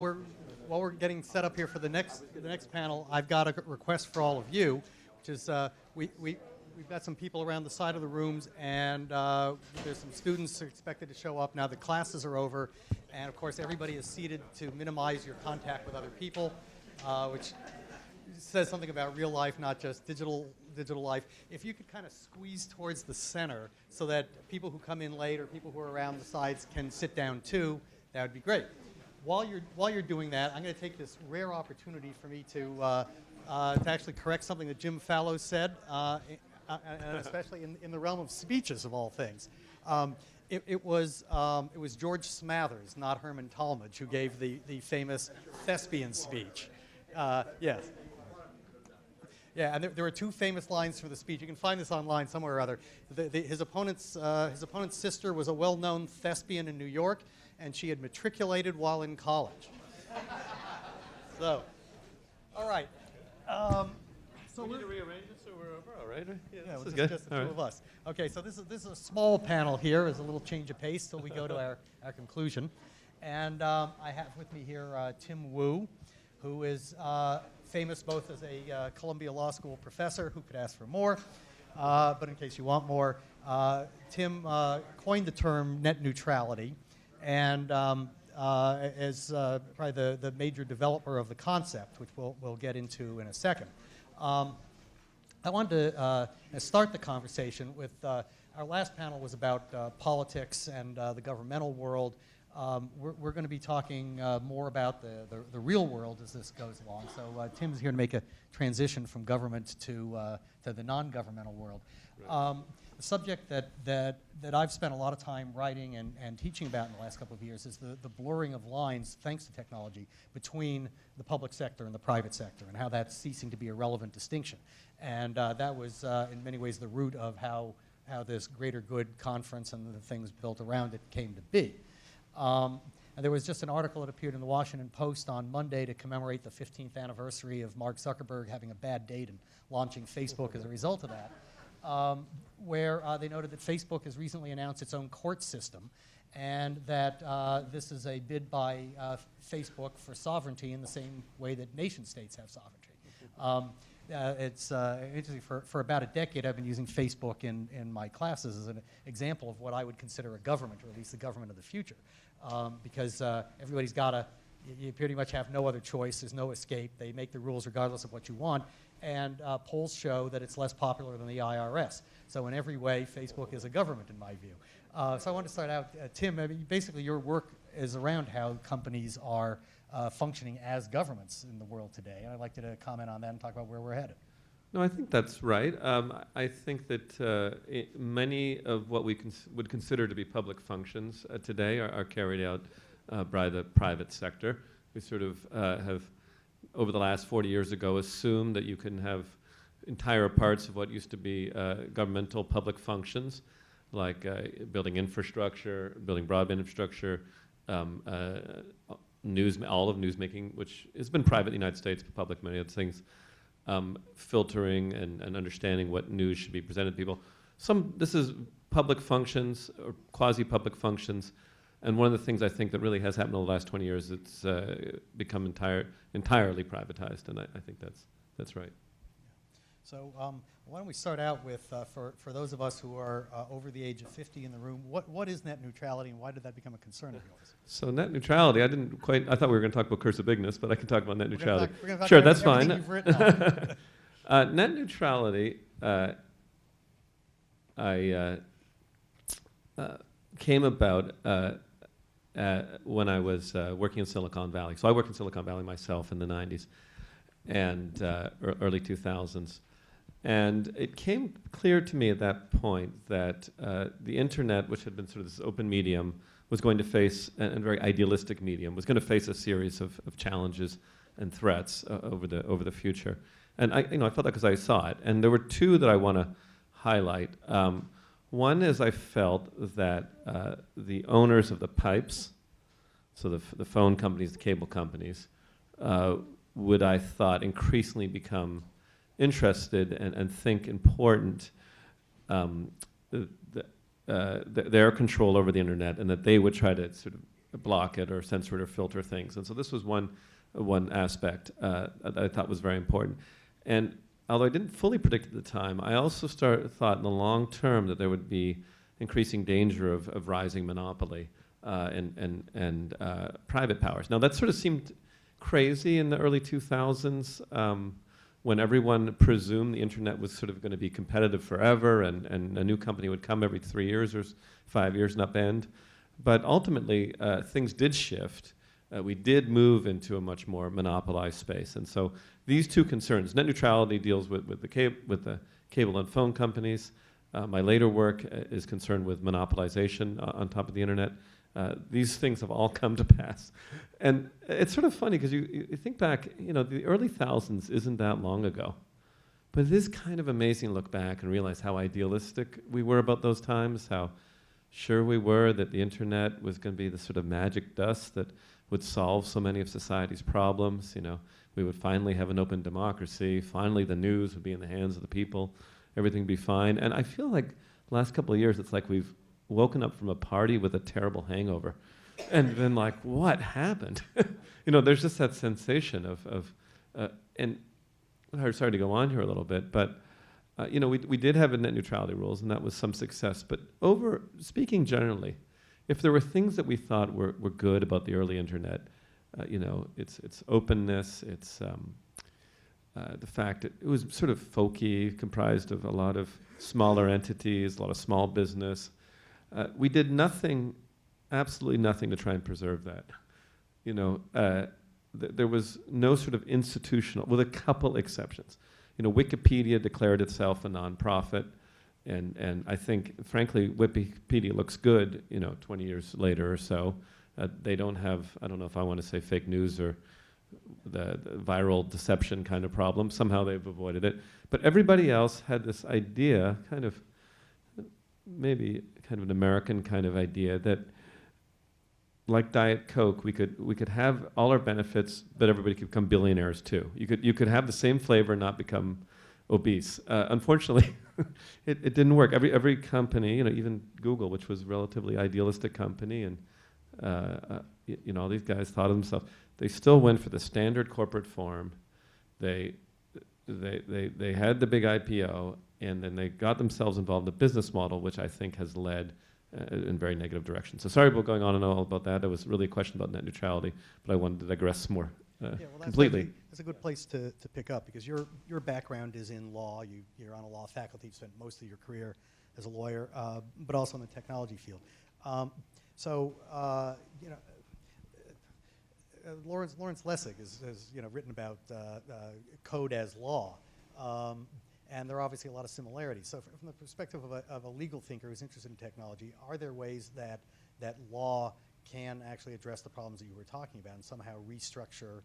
We're, while we're getting set up here for the next panel, I've got a request for all of you, which is we've got some people around the side of the rooms, and there's some students expected to show up now. The classes are over, and of course everybody is seated to minimize your contact with other people, which says something about real life, not just digital life. If you could kind of squeeze towards the center so that people who come in late or people who are around the sides can sit down too, that would be great. While you're doing that, I'm going to take this rare opportunity for me to actually correct something that Jim Fallow said, and especially in the realm of speeches of all things. It was George Smathers, not Herman Talmadge, who gave the famous thespian speech. Yes. Yeah, and there were two famous lines for the speech. You can find this online somewhere or other. His opponent's sister was a well-known thespian in New York, and she had matriculated while in college. So, all right. So we need to rearrange it so we're overall, right? Yeah, this is just the two of us. Okay, so this is a small panel here. There's a little change of pace till we go to our conclusion. And I have with me here Tim Wu, who is famous both as a Columbia Law School professor, who could ask for more, but in case you want more, Tim coined the term net neutrality, and as probably the major developer of the concept, which we'll get into in a second. I wanted to start the conversation with, our last panel was about politics and the governmental world. We're going to be talking more about the real world as this goes along. So Tim's here to make a transition from government to the non-governmental world. Right. The subject that I've spent a lot of time writing and teaching about in the last couple of years is the blurring of lines, thanks to technology, between the public sector and the private sector, and how that's ceasing to be a relevant distinction. And that was, in many ways, the root of how this Greater Good Conference and the things built around it came to be. And there was just an article that appeared in the Washington Post on Monday to commemorate the 15th anniversary of Mark Zuckerberg having a bad date and launching Facebook as a result of that, where they noted that Facebook has recently announced its own court system, and that this is a bid by Facebook for sovereignty in the same way that nation states have sovereignty. It's interesting, for about a decade I've been using Facebook in my classes as an example of what I would consider a government, or at least the government of the future, because everybody's you pretty much have no other choice, there's no escape, they make the rules regardless of what you want, and polls show that it's less popular than the IRS. So in every way, Facebook is a government in my view. So I want to start out, Tim, basically your work is around how companies are functioning as governments in the world today, and I'd like you to comment on that and talk about where we're headed. No, I think that's right. I think that many of what we would consider to be public functions today are carried out by the private sector. We sort of have, over the last 40 years ago, assumed that you can have entire parts of what used to be governmental public functions, like building infrastructure, building broadband infrastructure, all of newsmaking, which has been private in the United States, but public many other things, filtering and understanding what news should be presented to people. This is public functions or quasi-public functions, and one of the things I think that really has happened in the last 20 years, it's become entirely privatized, and I think that's right. So why don't we start out with, for those of us who are over the age of 50 in the room, what is net neutrality and why did that become a concern of yours? So net neutrality, I thought we were going to talk about Curse of Bigness, but I can talk about net neutrality. We're gonna talk sure, about that's fine. You've written on. Net neutrality came about when I was working in Silicon Valley. So I worked in Silicon Valley myself in the 90s and early 2000s. And it came clear to me at that point that the internet, which had been sort of this open medium, was going to face, a very idealistic medium, was going to face a series of challenges and threats over the future. And I felt that because I saw it. And there were two that I want to highlight. One is I felt that the owners of the pipes, so the phone companies, the cable companies, would, I thought, increasingly become interested and think important their control over the internet, and that they would try to sort of block it or censor it or filter things. And so this was one aspect that I thought was very important. And although I didn't fully predict at the time, I also thought in the long term that there would be increasing danger of rising monopoly and private powers. Now that sort of seemed crazy in the early 2000s when everyone presumed the internet was sort of going to be competitive forever and a new company would come every 3 years or 5 years and upend. But ultimately, things did shift. We did move into a much more monopolized space. And so these two concerns, net neutrality deals with the cable and phone companies. My later work is concerned with monopolization on top of the internet. These things have all come to pass. And it's sort of funny because you think back, the early thousands isn't that long ago. But it is kind of amazing to look back and realize how idealistic we were about those times, how sure we were that the internet was going to be the sort of magic dust that would solve so many of society's problems. We would finally have an open democracy. Finally, the news would be in the hands of the people. Everything would be fine. And I feel like the last couple of years, it's like we've woken up from a party with a terrible hangover and been like, what happened? There's just that sensation and I'm sorry to go on here a little bit, but we did have a net neutrality rules, and that was some success. But speaking generally, if there were things that we thought were good about the early internet, its openness, its the fact that it was sort of folky, comprised of a lot of smaller entities, a lot of small business. We did nothing, absolutely nothing to try and preserve that. There was no sort of institutional, with a couple exceptions. Wikipedia declared itself a nonprofit, and I think, frankly, Wikipedia looks good, 20 years later or so. They don't have, I don't know if I want to say fake news or the viral deception kind of problem. Somehow they've avoided it. But everybody else had this idea, maybe kind of an American kind of idea, that like Diet Coke, we could have all our benefits, but everybody could become billionaires too. You could have the same flavor and not become obese. Unfortunately, it didn't work. Every company, even Google, which was a relatively idealistic company, and all these guys thought of themselves, they still went for the standard corporate form. They had the big IPO, and then they got themselves involved in a business model, which I think has led in very negative direction. So sorry about going on and all about that. It was really a question about net neutrality, but I wanted to digress more completely. That's a good place to pick up, because your background is in law. You're on a law faculty. You've spent most of your career as a lawyer, but also in the technology field. Lawrence Lessig has written about code as law. And there are obviously a lot of similarities. So from the perspective of a legal thinker who's interested in technology, are there ways that law can actually address the problems that you were talking about and somehow restructure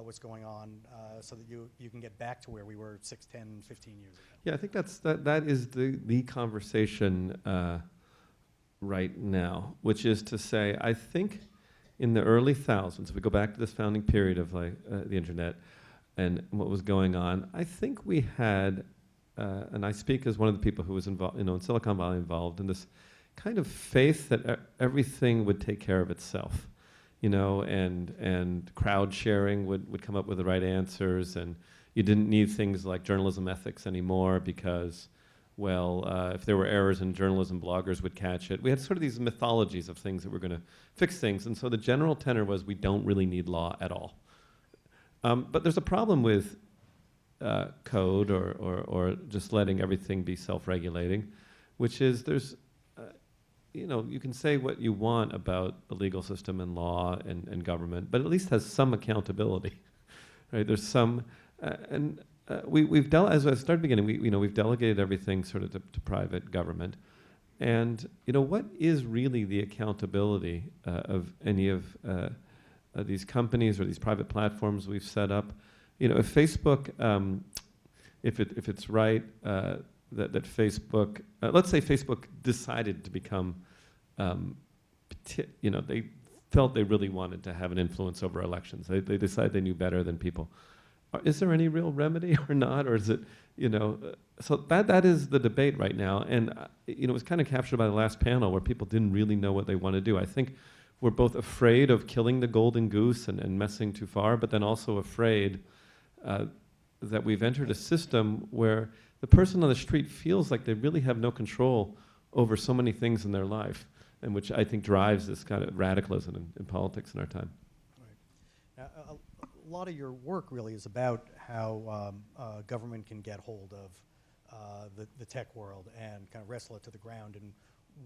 what's going on so that you can get back to where we were 6, 10, 15 years ago? Yeah, I think that is the conversation right now, which is to say, I think in the early thousands, if we go back to this founding period of the internet and what was going on, I think we had, and I speak as one of the people who was involved, in Silicon Valley, involved in this kind of faith that everything would take care of itself, and crowd sharing would come up with the right answers, and you didn't need things like journalism ethics anymore because, if there were errors in journalism, bloggers would catch it. We had sort of these mythologies of things that were going to fix things, and so the general tenor was we don't really need law at all. But there's a problem with code or just letting everything be self-regulating, which is you can say what you want about the legal system and law and government, but at least has some accountability, right? There's some, we've as I started beginning, we've delegated everything sort of to private government, and what is really the accountability of any of these companies or these private platforms we've set up? If Facebook, if it's right that Facebook, let's say Facebook decided to become, they felt they really wanted to have an influence over elections. They decided they knew better than people. Is there any real remedy or not, or is it, so that is the debate right now, and it was kind of captured by the last panel where people didn't really know what they want to do. I think we're both afraid of killing the golden goose and messing too far, but then also afraid that we've entered a system where the person on the street feels like they really have no control over so many things in their life, and which I think drives this kind of radicalism in politics in our time. Right. Now, a lot of your work really is about how government can get hold of the tech world and kind of wrestle it to the ground in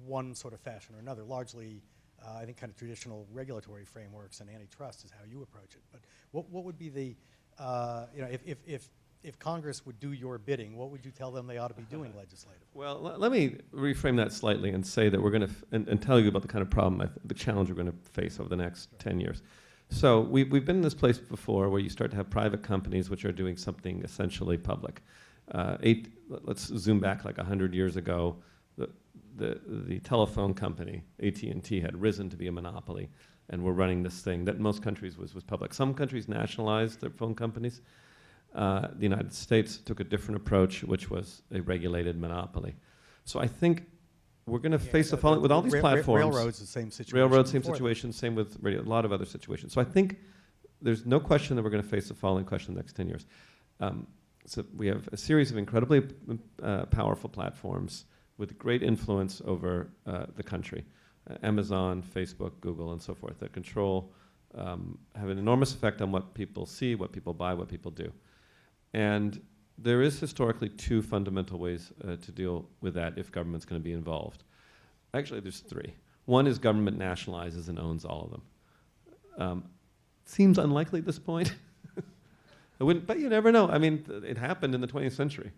one sort of fashion or another. Largely, I think kind of traditional regulatory frameworks and antitrust is how you approach it. But what would be the, if Congress would do your bidding, what would you tell them they ought to be doing legislatively? Well, let me reframe that slightly and say that we're going to, and tell you about the kind of problem, the challenge we're going to face over the next 10 years. So we've been in this place before where you start to have private companies which are doing something essentially public. Let's zoom back like 100 years ago. The telephone company, AT&T, had risen to be a monopoly and were running this thing that in most countries was public. Some countries nationalized their phone companies. The United States took a different approach, which was a regulated monopoly. So I think we're going to face the following with all these platforms. Railroads, the same situation. Railroads, same situation, same with radio, a lot of other situations. So I think there's no question that we're going to face the following question in the next 10 years. So we have a series of incredibly powerful platforms with great influence over the country. Amazon, Facebook, Google, and so forth, that control, have an enormous effect on what people see, what people buy, what people do. And there is historically two fundamental ways to deal with that if government's going to be involved. Actually, there's three. One is government nationalizes and owns all of them. Seems unlikely at this point. But you never know. I mean, it happened in the 20th century.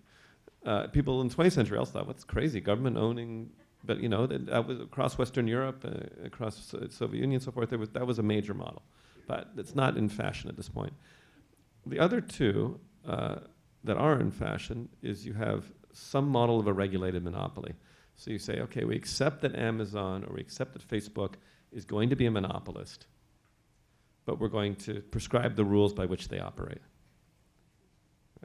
People in the 20th century also thought, what's crazy, government owning, but you know, that was across Western Europe, across the Soviet Union and so forth, that was a major model. But it's not in fashion at this point. The other two that are in fashion is you have some model of a regulated monopoly. So you say, okay, we accept that Amazon or we accept that Facebook is going to be a monopolist, but we're going to prescribe the rules by which they operate.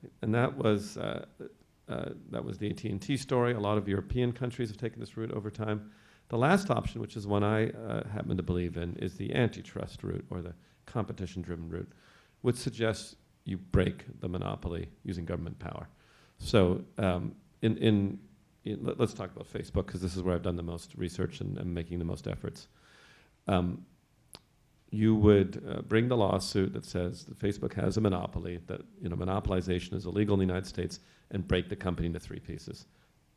Right? And that was the AT&T story. A lot of European countries have taken this route over time. The last option, which is one I happen to believe in, is the antitrust route or the competition-driven route, which suggests you break the monopoly using government power. So let's talk about Facebook, because this is where I've done the most research and I'm making the most efforts. You would bring the lawsuit that says that Facebook has a monopoly, that monopolization is illegal in the United States, and break the company into three pieces,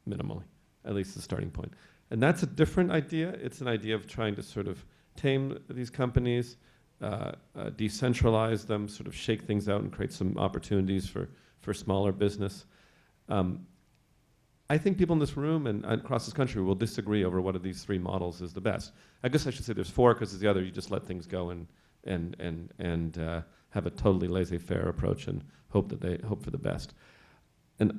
minimally, at least the starting point. And that's a different idea. It's an idea of trying to sort of tame these companies, decentralize them, sort of shake things out and create some opportunities for smaller business. I think people in this room and across this country will disagree over what of these three models is the best. I guess I should say there's four, because the other, you just let things go and have a totally laissez-faire approach and hope for the best. And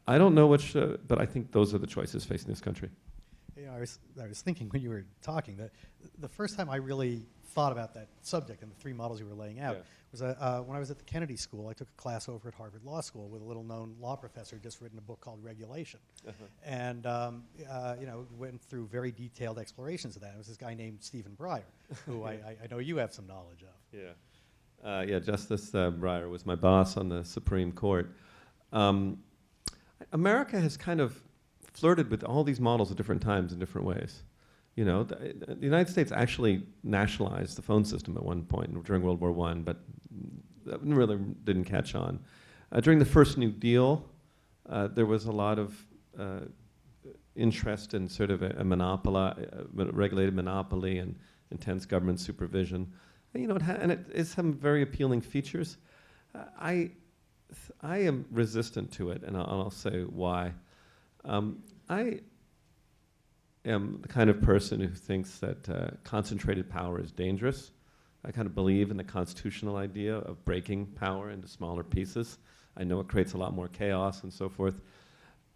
I don't know which, but I think those are the choices facing this country. I was thinking when you were talking that the first time I really thought about that subject and the three models you were laying out was when I was at the Kennedy School. I took a class over at Harvard Law School with a little-known law professor who just written a book called Regulation, and went through very detailed explorations of that. It was this guy named Stephen Breyer, who I know you have some knowledge of. Yeah, Justice Breyer was my boss on the Supreme Court. America has kind of flirted with all these models at different times in different ways. The United States actually nationalized the phone system at one point during World War I, but that really didn't catch on. During the first New Deal, there was a lot of interest in sort of a regulated monopoly and intense government supervision. And it has some very appealing features. I am resistant to it, and I'll say why. I am the kind of person who thinks that concentrated power is dangerous. I kind of believe in the constitutional idea of breaking power into smaller pieces. I know it creates a lot more chaos and so forth.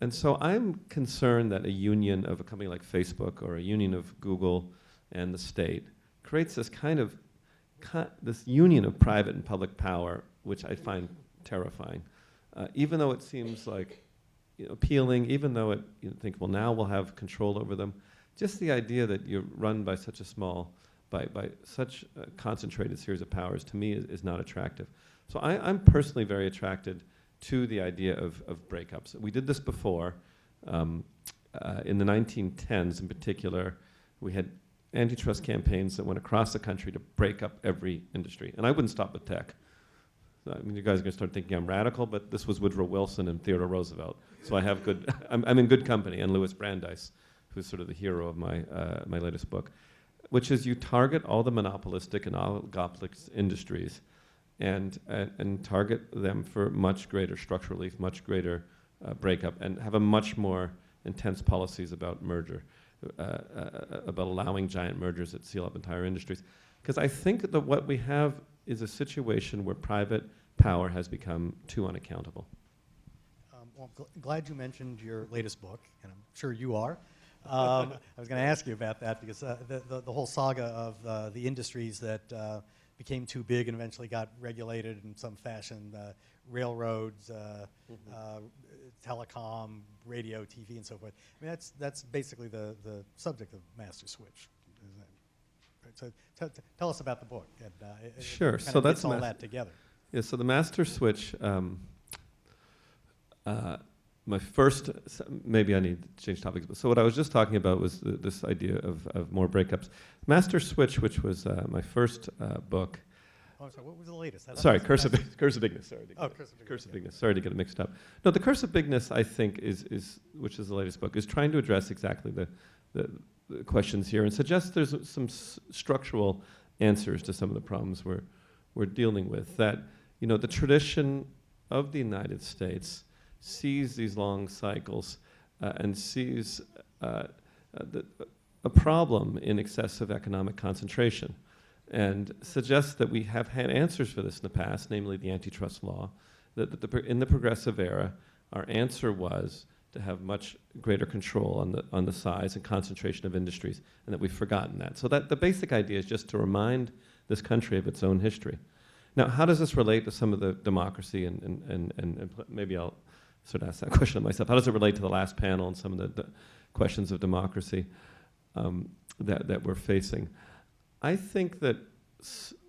And so I'm concerned that a union of a company like Facebook or a union of Google and the state creates this kind of this union of private and public power, which I find terrifying. Even though it seems like appealing, even though you think, well, now we'll have control over them. Just the idea that you're run by such a small by such a concentrated series of powers, to me, is not attractive. So I'm personally very attracted to the idea of breakups. We did this before. In the 1910s, in particular, we had antitrust campaigns that went across the country to break up every industry. And I wouldn't stop with tech. I mean, you guys are going to start thinking I'm radical, but this was Woodrow Wilson and Theodore Roosevelt. So I have good, I'm in good company, and Louis Brandeis, who's sort of the hero of my, my latest book, which is you target all the monopolistic and oligopolistic industries and target them for much greater structural relief, much greater breakup, and have a much more intense policies about merger, about allowing giant mergers that seal up entire industries. Because I think that what we have is a situation where private power has become too unaccountable. Well, glad you mentioned your latest book, and I'm sure you are. I was going to ask you about that because the whole saga of the industries that became too big and eventually got regulated in some fashion, railroads, telecom, radio, TV, and so forth. I mean, that's basically the subject of Master Switch, isn't it? Right, so tell us about the book. And, sure. So that's all that together. Yeah. So the Master Switch. My first, maybe I need to change topics, but so what I was just talking about was this idea of more breakups. Master Switch, which was my first book. Oh, sorry, what was the latest? Sorry, Curse of Bigness. Sorry. Curse of Bigness. Sorry to get it mixed up. No, the Curse of Bigness, I think, which is the latest book, is trying to address exactly the questions here and suggests there's some structural answers to some of the problems we're dealing with. That, you know, the tradition of the United States sees these long cycles and sees a problem in excessive economic concentration, and suggests that we have had answers for this in the past, namely the antitrust law, that in the progressive era, our answer was to have much greater control on the size and concentration of industries, and that we've forgotten that. So that the basic idea is just to remind this country of its own history. Now, how does this relate to some of the democracy, and maybe I'll sort of ask that question of myself. How does it relate to the last panel and some of the questions of democracy that we're facing? I think that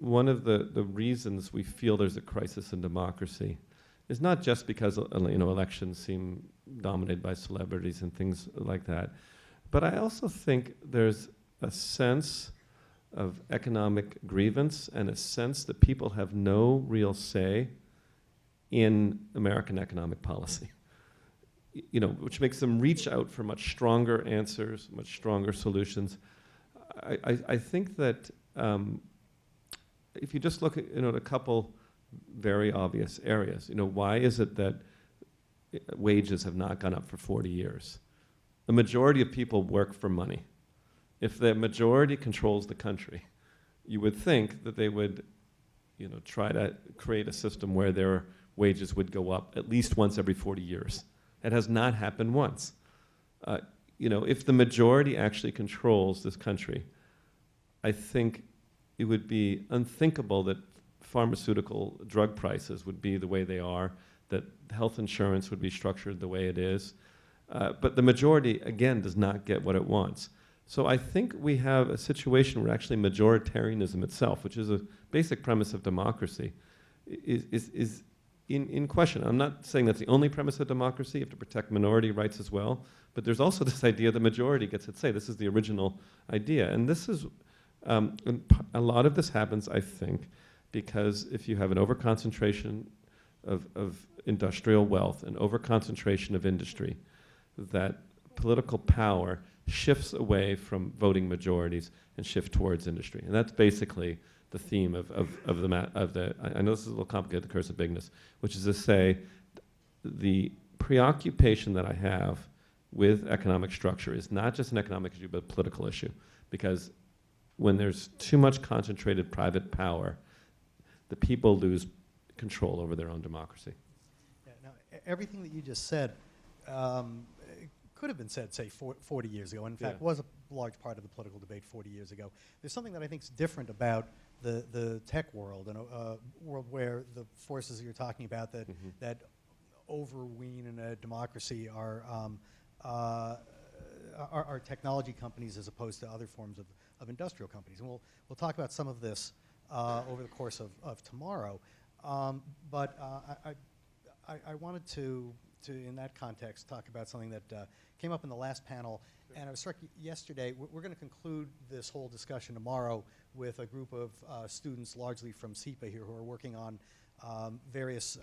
one of the reasons we feel there's a crisis in democracy is not just because elections seem dominated by celebrities and things like that, but I also think there's a sense of economic grievance and a sense that people have no real say in American economic policy, which makes them reach out for much stronger answers, much stronger solutions. I think that if you just look at a couple very obvious areas, why is it that wages have not gone up for 40 years? The majority of people work for money. If the majority controls the country, you would think that they would try to create a system where their wages would go up at least once every 40 years. It has not happened once. If the majority actually controls this country, I think it would be unthinkable that pharmaceutical drug prices would be the way they are, that health insurance would be structured the way it is. But the majority, again, does not get what it wants. So I think we have a situation where actually majoritarianism itself, which is a basic premise of democracy, is in question. I'm not saying that's the only premise of democracy. You have to protect minority rights as well. But there's also this idea the majority gets its say. This is the original idea. And this is, a lot of this happens, I think, because if you have an overconcentration of industrial wealth and overconcentration of industry, that political power shifts away from voting majorities and shift towards industry. And that's basically the theme of the I know this is a little complicated, the Curse of Bigness, which is to say the preoccupation that I have with economic structure is not just an economic issue, but a political issue. Because when there's too much concentrated private power, the people lose control over their own democracy. Yeah, now, everything that you just said could have been said, say, 40 years ago. In fact, was a large part of the political debate 40 years ago. There's something that I think is different about the tech world, and a world where the forces that you're talking about that that overween in a democracy are technology companies as opposed to other forms of industrial companies. And we'll talk about some of this over the course of tomorrow. But I wanted to, in that context, talk about something that came up in the last panel. And I was struck yesterday, we're going to conclude this whole discussion tomorrow with a group of students, largely from SEPA here, who are working on various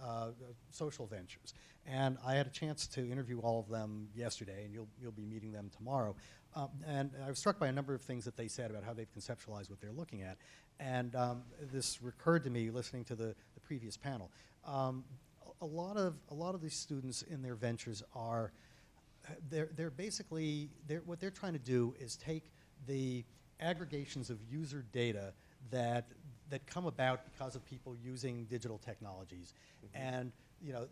social ventures. And I had a chance to interview all of them yesterday, and you'll be meeting them tomorrow. And I was struck by a number of things that they said about how they've conceptualized what they're looking at. And this recurred to me listening to the previous panel. A lot of these students in their ventures are, they're basically, what they're trying to do is take the aggregations of user data that come about because of people using digital technologies, and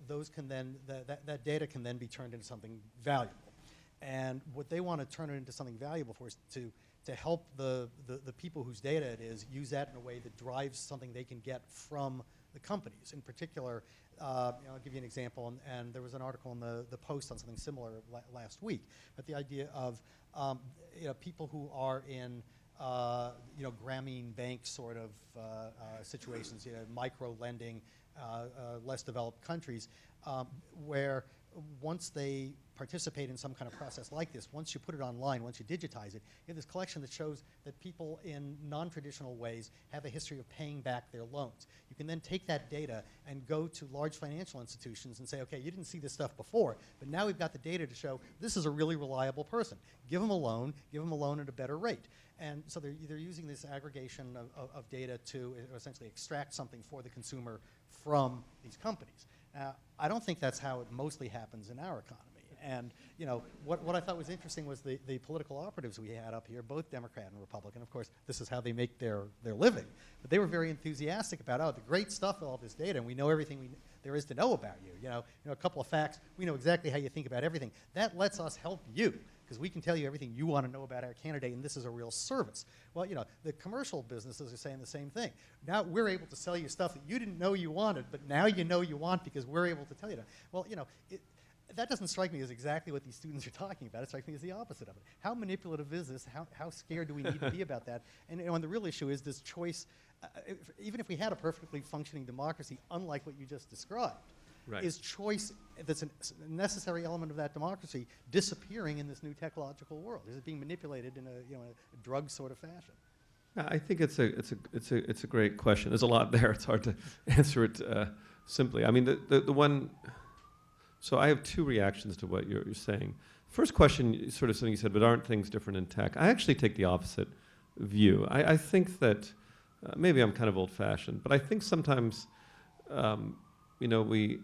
those can then that data can then be turned into something valuable. And what they want to turn it into something valuable for is to help the people whose data it is use that in a way that drives something they can get from the companies. In particular, I'll give you an example, and there was an article in the Post on something similar last week, but the idea of people who are in Grameen Bank sort of situations, micro lending, less developed countries, where once they participate in some kind of process like this, once you put it online, once you digitize it, you have this collection that shows that people in non-traditional ways have a history of paying back their loans. You can then take that data and go to large financial institutions and say, okay, you didn't see this stuff before, but now we've got the data to show this is a really reliable person. Give them a loan at a better rate. And so they're using this aggregation of data to essentially extract something for the consumer from these companies. Now, I don't think that's how it mostly happens in our economy. And what I thought was interesting was the political operatives we had up here, both Democrat and Republican. Of course, this is how they make their living. But they were very enthusiastic about, the great stuff, all this data, and we know everything there is to know about you. A couple of facts, we know exactly how you think about everything. That lets us help you, because we can tell you everything you want to know about our candidate, and this is a real service. Well, the commercial businesses are saying the same thing. Now we're able to sell you stuff that you didn't know you wanted, but now you know you want because we're able to tell you that. Well, that doesn't strike me as exactly what these students are talking about. It strikes me as the opposite of it. How manipulative is this? How scared do we need to be about that? And the real issue is this choice, even if we had a perfectly functioning democracy, unlike what you just described, right, is choice that's a necessary element of that democracy disappearing in this new technological world? Is it being manipulated in a drug sort of fashion? I think it's a great question. There's a lot there. It's hard to answer it simply. I mean, the one. So I have two reactions to what you're saying. First question, is sort of something you said, but aren't things different in tech? I actually take the opposite view. I think that maybe I'm kind of old-fashioned, but I think sometimes we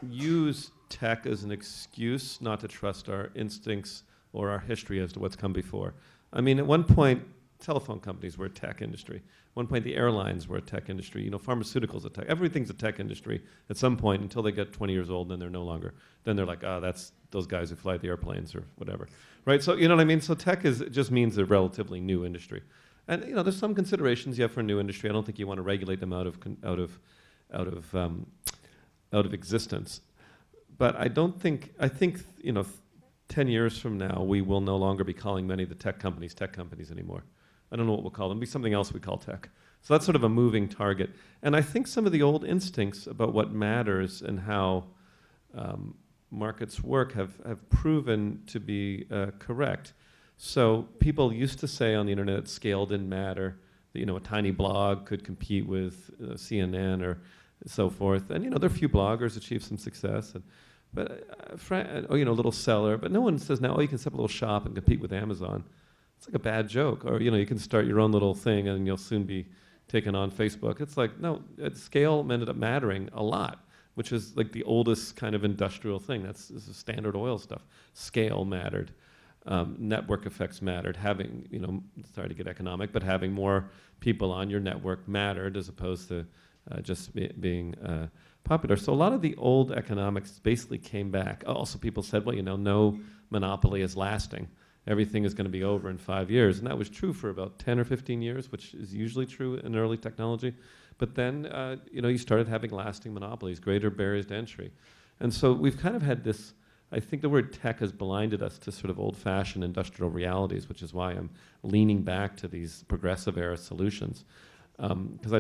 use tech as an excuse not to trust our instincts or our history as to what's come before. I mean, at one point, telephone companies were a tech industry. At one point, the airlines were a tech industry. Pharmaceuticals a tech. Everything's a tech industry at some point until they get 20 years old, and then they're no longer. Then they're like, that's those guys who fly the airplanes or whatever, right? So you know what I mean. So tech just means a relatively new industry, and there's some considerations you have for a new industry. I don't think you want to regulate them out of existence, but I think 10 years from now we will no longer be calling many of the tech companies anymore. I don't know what we'll call them. It'll be something else we call tech. So that's sort of a moving target. And I think some of the old instincts about what matters and how markets work have proven to be correct. So people used to say on the internet that scale didn't matter, that a tiny blog could compete with CNN or so forth. And there are a few bloggers achieve some success. But a little seller. But no one says now, you can set up a little shop and compete with Amazon. It's like a bad joke. Or you can start your own little thing and you'll soon be taken on Facebook. It's like, no, scale ended up mattering a lot, which is like the oldest kind of industrial thing. This is Standard Oil stuff. Scale mattered. Network effects mattered. Having, sorry to get economic, but having more people on your network mattered as opposed to just being popular. So a lot of the old economics basically came back. Also, people said, well, no monopoly is lasting. Everything is going to be over in 5 years. And that was true for about 10 or 15 years, which is usually true in early technology. But then, you started having lasting monopolies, greater barriers to entry. And so we've kind of had this I think the word tech has blinded us to sort of old-fashioned industrial realities, which is why I'm leaning back to these progressive era solutions. Because I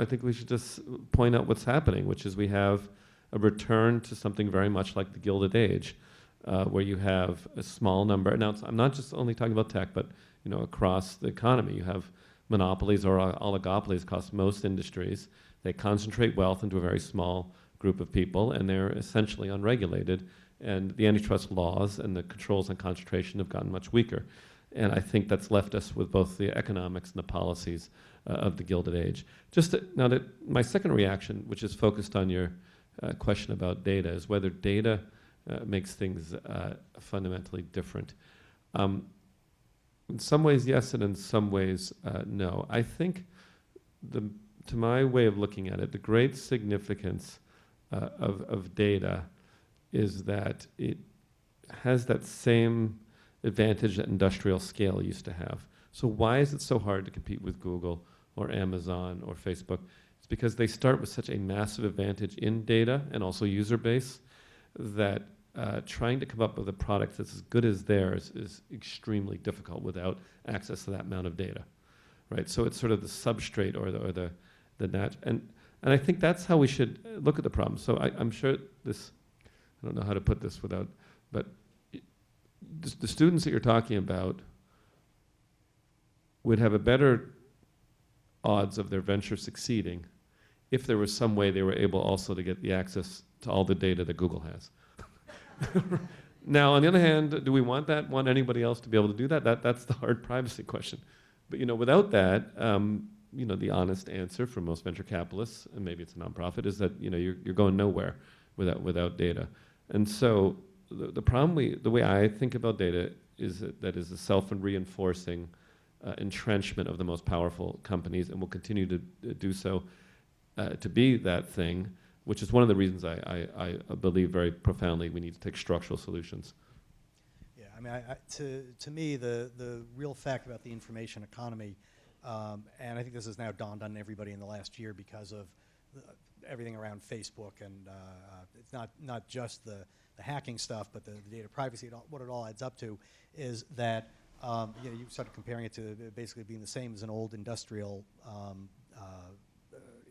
think we should just point out what's happening, which is we have a return to something very much like the Gilded Age, where you have a small number. Now, I'm not just only talking about tech, but across the economy, you have monopolies or oligopolies across most industries. They concentrate wealth into a very small group of people, and they're essentially unregulated. And the antitrust laws and the controls on concentration have gotten much weaker. And I think that's left us with both the economics and the policies of the Gilded Age. My second reaction, which is focused on your question about data, is whether data makes things fundamentally different. In some ways, yes, and in some ways, no. I think, to my way of looking at it, the great significance of data is that it has that same advantage that industrial scale used to have. So why is it so hard to compete with Google or Amazon or Facebook? It's because they start with such a massive advantage in data and also user base that trying to come up with a product that's as good as theirs is extremely difficult without access to that amount of data, right? So it's sort of the substrate or the net, and I think that's how we should look at the problem. So I'm sure this, I don't know how to put this without, but the students that you're talking about would have a better odds of their venture succeeding if there was some way they were able also to get the access to all the data that Google has. Now, on the other hand, do we want anybody else to be able to do that? That's the hard privacy question. But without that, the honest answer for most venture capitalists, and maybe it's a nonprofit, is that you're going nowhere without data. And so the problem, the way I think about data is that is a self-reinforcing entrenchment of the most powerful companies, and will continue to do so to be that thing, which is one of the reasons I believe very profoundly we need to take structural solutions. Yeah, I mean, to me, the real fact about the information economy, and I think this has now dawned on everybody in the last year because of everything around Facebook, and it's not just the hacking stuff, but the data privacy, what it all adds up to, is that you started comparing it to basically being the same as an old industrial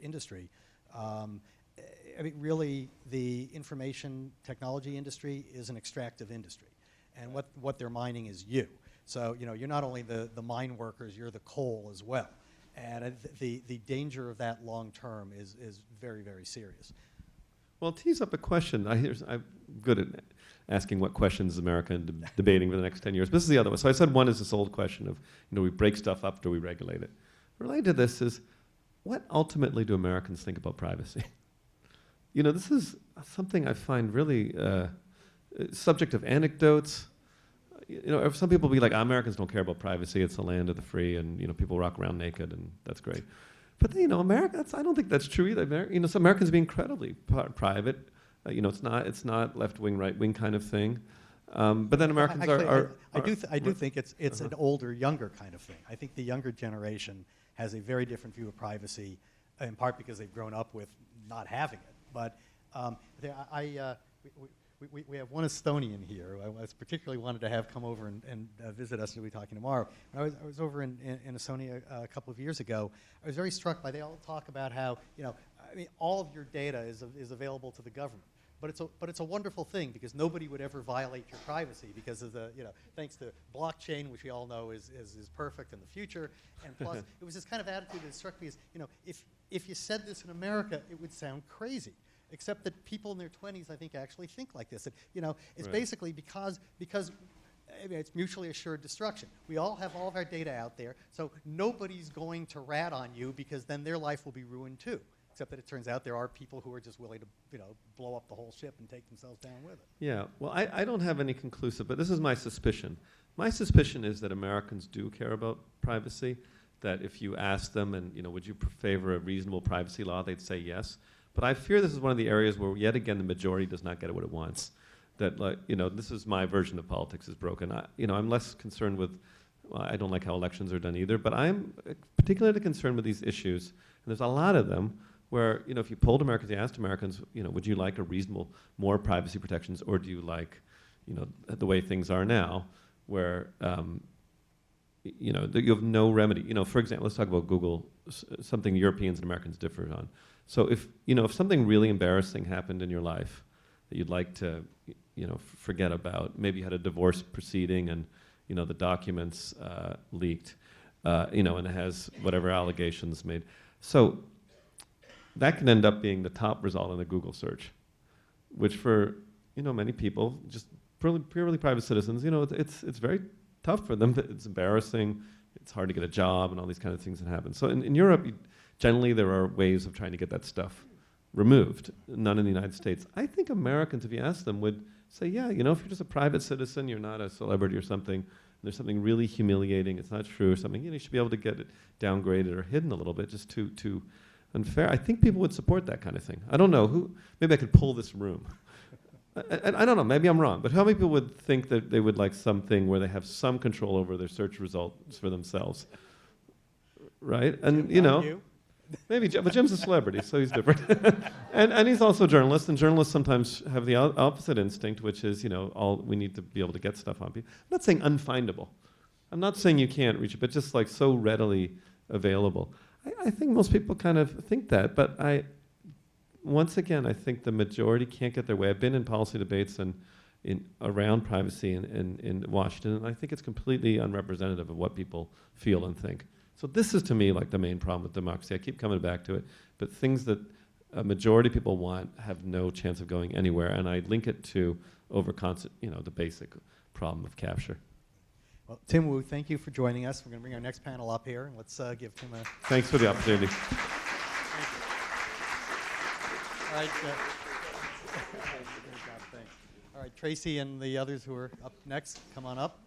industry. I mean, really, the information technology industry is an extractive industry, and what they're mining is you. So you're not only the mine workers, you're the coal as well, and the danger of that long term is very, very serious. Well, it tees up a question. I'm good at asking what questions America and debating for the next 10 years. But this is the other one. So I said one is this old question of, we break stuff up, do we regulate it? Related to this is, what ultimately do Americans think about privacy? This is something I find really subject of anecdotes. Some people be like, Americans don't care about privacy, it's the land of the free, and people walk around naked, and that's great. But America, I don't think that's true either. Some Americans be incredibly private. It's not left wing, right wing kind of thing. But then Americans I do think it's an older, younger kind of thing. I think the younger generation has a very different view of privacy, in part because they've grown up with not having it. But we have one Estonian here who I particularly wanted to have come over and visit us. We'll be talking tomorrow. When I was over in Estonia a couple of years ago, I was very struck by, they all talk about how, all of your data is available to the government. But it's a wonderful thing, because nobody would ever violate your privacy because of the, thanks to blockchain, which we all know is perfect in the future. And plus, it was this kind of attitude that struck me as, if you said this in America, it would sound crazy. Except that people in their 20s, I think, actually think like this. That, it's right. Basically because it's mutually assured destruction. We all have all of our data out there, so nobody's going to rat on you, because then their life will be ruined too. Except that it turns out there are people who are just willing to, blow up the whole ship and take themselves down with it. Yeah, well, I don't have any conclusive, but this is my suspicion. My suspicion is that Americans do care about privacy, that if you ask them, and, would you favor a reasonable privacy law, they'd say yes. But I fear this is one of the areas where, yet again, the majority does not get what it wants. That, this is my version of politics is broken. I'm less concerned with, I don't like how elections are done either, but I'm particularly concerned with these issues, and there's a lot of them, where, if you polled Americans, you asked Americans, would you like a reasonable, more privacy protections, or do you like, the way things are now, where, that you have no remedy. For example, let's talk about Google, something Europeans and Americans differ on. So if something really embarrassing happened in your life that you'd like to, forget about, maybe you had a divorce proceeding and, the documents leaked, and it has whatever allegations made. So that can end up being the top result in the Google search, which for, many people, just purely private citizens, it's very tough for them. It's embarrassing. It's hard to get a job and all these kind of things that happen. So in Europe, generally there are ways of trying to get that stuff removed. None in the United States. I think Americans, if you ask them, would say, yeah, if you're just a private citizen, you're not a celebrity or something, there's something really humiliating, it's not true or something, you should be able to get it downgraded or hidden a little bit, just too unfair. I think people would support that kind of thing. I don't know, maybe I could pull this room. I don't know, maybe I'm wrong, but how many people would think that they would like something where they have some control over their search results for themselves? Right? And, maybe, but Jim's a celebrity, so he's different. and he's also a journalist, and journalists sometimes have the opposite instinct, which is, we need to be able to get stuff on people. I'm not saying unfindable. I'm not saying you can't reach it, but just like so readily available. I think most people kind of think that, but once again, I think the majority can't get their way. I've been in policy debates and around privacy in Washington, and I think it's completely unrepresentative of what people feel and think. So this is, to me, like the main problem with democracy. I keep coming back to it, but things that a majority of people want have no chance of going anywhere, and I link it to the basic problem of capture. Well, Tim Wu, thank you for joining us. We're going to bring our next panel up here, and let's give Tim a... Thanks for the opportunity. All right, all right, Tracy and the others who are up next, come on up.